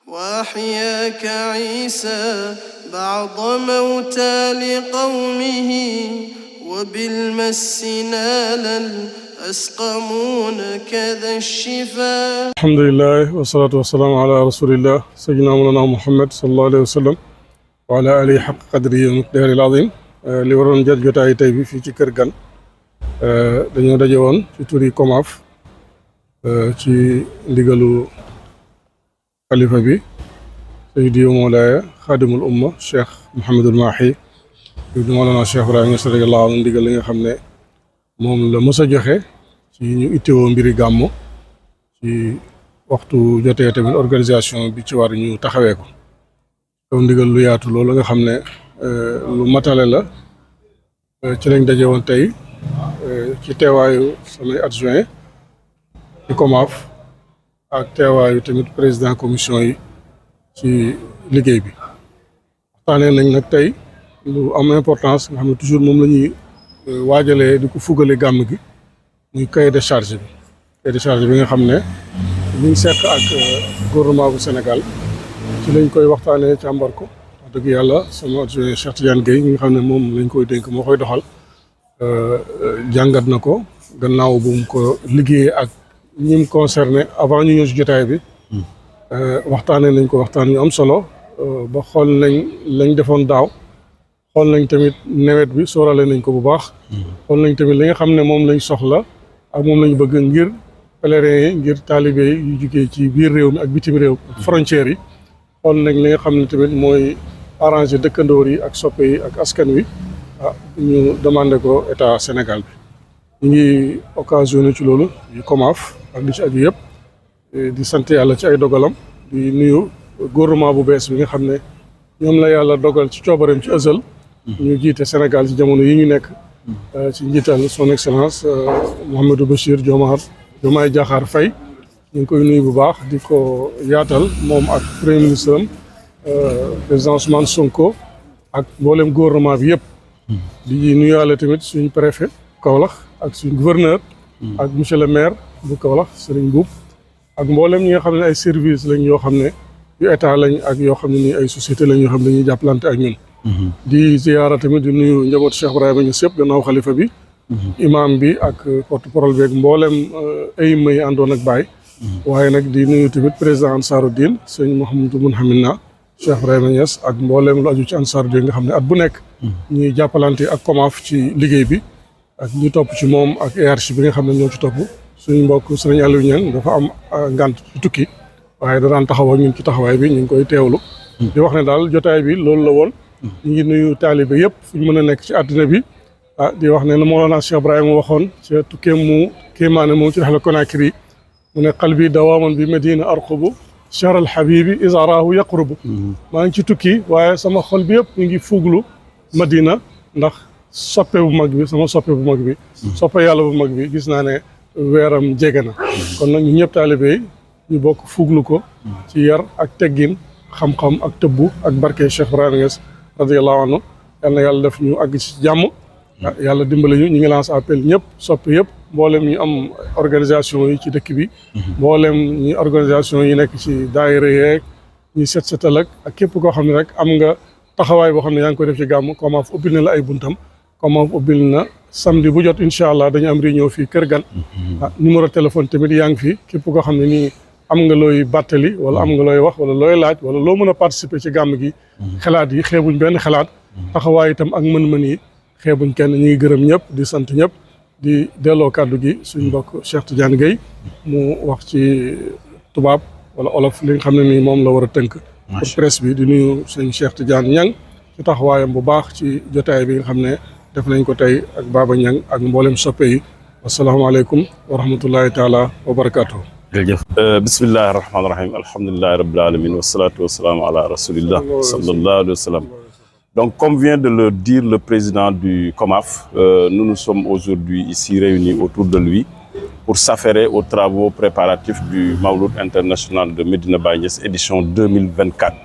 وأحيا كعيسى بعض موتى لقومه وبالمس نالا أسقمون كذا الشفاء. الحمد لله والصلاة والسلام على رسول الله سيدنا مولانا محمد صلى الله عليه وسلم وعلى آله حق قدره ومقداره العظيم. li waroon jot jotaay tey bi fii ci Kër Gane dañoo daje woon ci turi COMAF ci ndigalu xalifa bi Seydi Mawlaaya Xaadimul Umma Cheikh Mouhamadul Mahi ibn Mawlana Cheikh Ibrahima Niass radiyallahu anhu ndigal li nga xam ne moom la mës a joxe ci ñu ittewoo mbiri gàmmu ci waxtu jotee tamit organisation bi ci war ñu taxawee ko kaw ndigal lu yaatu loolu nga xam ne lu matale la ci lañ daje woon tey ci teewaayu samay adjoint ci COMAF ak teewaayu tamit président commission yi ci liggéey bi waxtaanee nañ nag tey lu am importance nga xam ne toujours moom la ñuy waajalee di ko fugale gàmm gi muy cahier de charge bi cahier de charge bi nga xam ne ñu ngi seq ak gouvernement bu Sénégal ci lañ koy waxtaanee càmbar ko wax dëgg yàlla sama adjoint Cheikh Tidiane Gueye ñi nga xam ne moom lañ koy dénk moo koy doxal jàngat na ko gannaaw bu mu ko liggéeyee ak ñi mu concerné avant ñu ñëw si jotaay bi waxtaanee nañ ko waxtaan yu am solo ba xool nañ lañ defoon daaw xool nañ tamit nawet bi sóorale nañ ko bu baax xool nañ tamit li nga xam ne moom lañ soxla ak moom lañ bëgg ngir pèlerins yi ngir taalibe yi yu jugee ci biir réew mi ak bitim réew frontières yi xool nañ li nga xam ne tamit mooy arrangé dëkkandoor yi ak soppe yi ak askan wi ñu demandé ko état Sénégal bi ñu ngi occasionné ci loolu yu COMAF ak li ci aju yëpp di sant yàlla ci ay dogalam di nuyu gouvernement bu bees bi nga xam ne ñoom la yàlla dogal ci coobareem ci ësal ñu jiite Sénégal ci jamono yi ñu nekk ci njiital son excellence Mouhamadou Bachir Diomaye Diakhar Faye ñu ngi koy nuyu bu baax di ko yaatal moom ak premier ministre am président Ousmane Sonko ak mboolem gouvernement bi yëpp di nuyuwaale tamit suñ préfet Kaolack ak suñ gouverneur ak monsieur le maire bu Kaolack Serigne Mboup ak mboolem ñi nga xam ne ay service lañ yoo xam ne yu état lañ ak yoo xam ne nii ay société lañ yoo xam ne dañuy jàppalante ak ñun di ziyaara tamit di nuyu njaboot Cheikh Ibrahima Niass yëpp gannaaw xalifa bi imam bi ak porte-parole beeg mboolem ay may àndoon ak Baye waaye nag di nuyu tamit président Ansaruddin sëñ Mouhamadou Mounhamina Cheikh Ibrahima Niass ak mboolem lu aju ci Ansaruddin nga xam ne at bu nekk ñuy jàppalante ak COMAF ci liggéey bi ak ñu topp ci moom ak hiérarchie bi nga xam ne ñoo ci topp suñu mbokk sëriñ Aliou Niang dafa am ngànt ci tukki waaye da daan taxaw ak ñun ci taxawaay bi ñu ngi koy teewlu di wax ne daal jotaay bi loolu la woon ñu ngi nuyu taalibe yëpp fu ñu mën a nekk ci àddina bi di wax ne na Mawlana Cheikh Ibrahima waxoon ci tukkeem mu kéemaane moom ci Rihla Konakri mu ne qalbi dawaaman bi Medina arqubu charal habibi isaraahu yaqrubu maa ngi ci tukki waaye sama xol bi yëpp ñu ngi fuglu Madina ndax soppe bu mag bi sama soppe bu mag bi soppe yàlla bu mag bi gis naa ne weeram jege na kon nag ñu ñëpp taalibe yi ñu bokk fuglu ko ci yar ak teggin xam-xam ak tëbbu ak barke Cheikh Ibrahima Niass radiyallahu anhu yal na yàlla def ñu àgg ci jàmm yàlla dimbale ñu ngi lancé appel ñëpp soppe yëpp mboolem ñu am organisation yi ci dëkk bi mboolem ñi organisation yi nekk ci daayira yeeg ñi set setal ak képp koo xam ne rek am nga taxawaay boo xam ne yaa ngi koy def ci gàmm COMAF ubbil na la ay buntam COMAF ubbil na samedi bu jot incha allah dañu am réunion fii Kër Gane numéro téléphone tamit yaa ngi fi képp koo xam ne nii am nga looy bàttali wala am nga looy wax wala looy laaj wala loo mën a participer ci gàmm gi xalaat yi xeebuñ benn xalaat taxawaay itam ak mën-mën yi xeebuñ kenn ñu ngi gërëm ñëpp di sant ñëpp di delloo kàddu gi suñ mbokk Cheikh Tidiane Gueye mu wax ci tubaab wala olof li nga xam ne nii moom la war a tënk pour presse bi di nuyu sëñ Cheikh Tidiane Niang ci taxawaayam bu baax ci jotaay bi nga xam ne def nañ ko tey ak Baba Niang ak mboolem soppe yi asalaamaaleykum wa rahmatullahi taala wa barakatuh jërëjëf bismillahi rahmaani rahim alhamdulillahi rabbil alamin wasalaatu wasalaamu ala rasulillah sallallahu alayhi wa sallam. Donc, comme vient de le dire le président du COMAF, nous nous sommes aujourd'hui ici réunis autour de lui pour s'affairer aux travaux préparatifs du Mawlud international de Medina Baye Niass édition 2024.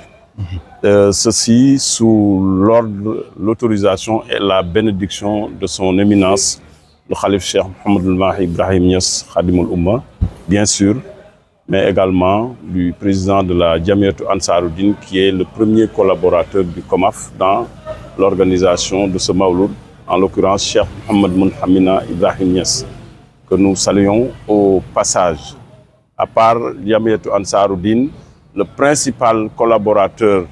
Ceci sous l'ordre, l'autorisation et la bénédiction de son éminence, le Khalif Cheikh Mouhamadul Mahi Ibrahim Niass Khadimul Umma, bien sûr, mais également du président de la Jamiatou Ansaroudine, qui est le premier collaborateur du COMAF dans l'organisation de ce Mawlud, en l'occurrence Cheikh Mohamed Mounhamina Ibrahim Niass, que nous saluons au passage. À part Jamiatou Ansaroudine, le principal collaborateur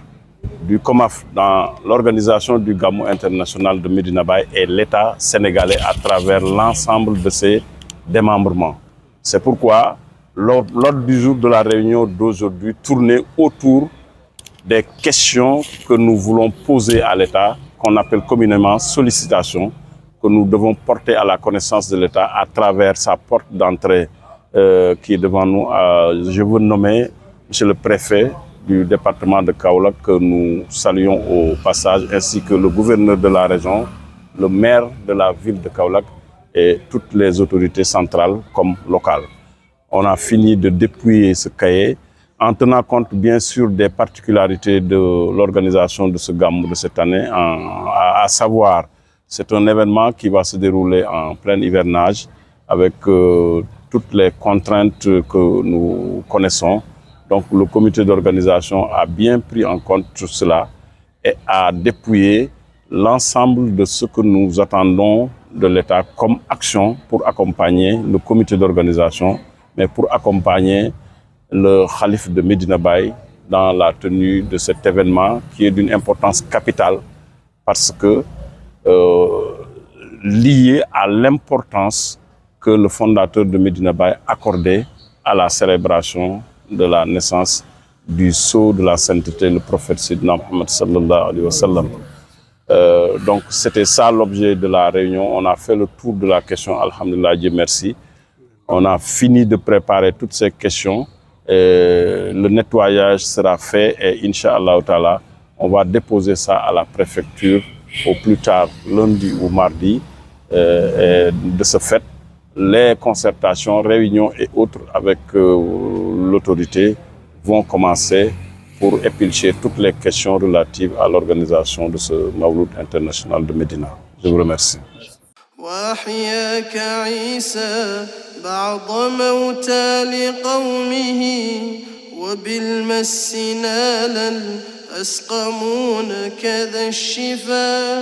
du COMAF dans l'organisation du Gamou international de Medina Baye est l'État sénégalais à travers l'ensemble de ses démembrements. C'est pourquoi l'ordre du jour de la réunion d'aujourd'hui tournait autour des questions que nous voulons poser à l'État, qu'on appelle communément sollicitation, que nous devons porter à la connaissance de l'État à travers sa porte d'entrée qui est devant nous. Je veux nommer M. le préfet du département de Kaolack, que nous saluons au passage, ainsi que le gouverneur de la région, le maire de la ville de Kaolack et toutes les autorités centrales comme locales. On a fini de dépouiller ce cahier en tenant compte bien sûr des particularités de l'organisation de ce Gamou de cette année, à savoir, c'est un événement qui va se dérouler en plein hivernage avec toutes les contraintes que nous connaissons. Donc le comité d'organisation a bien pris en compte tout cela et a dépouillé l'ensemble de ce que nous attendons de l'État comme action pour accompagner le comité d'organisation, mais pour accompagner le Khalif de Medina Baye dans la tenue de cet événement qui est d'une importance capitale parce que lié à l'importance que le fondateur de Medina Baye accordait à la célébration de la naissance du sceau de la sainteté, le prophète Sidna Mohammed sallallahu alayhi wa sallam. Donc c'était ça l'objet de la réunion. On a fait le tour de la question, alhamdulillah, Dieu merci. On a fini de préparer toutes ces questions. Le nettoyage sera fait et Inch'Allah Ta'ala, on va déposer ça à la préfecture au plus tard lundi ou mardi. Et de ce fait, les concertations, réunions et autres avec l'autorité vont commencer pour épilcher toutes les questions relatives à l'organisation de ce Mawlud international de Médina. Je vous remercie. وأحياك عيسى بعض موتى لقومه وبالمس نالا أسقمون كذا الشفا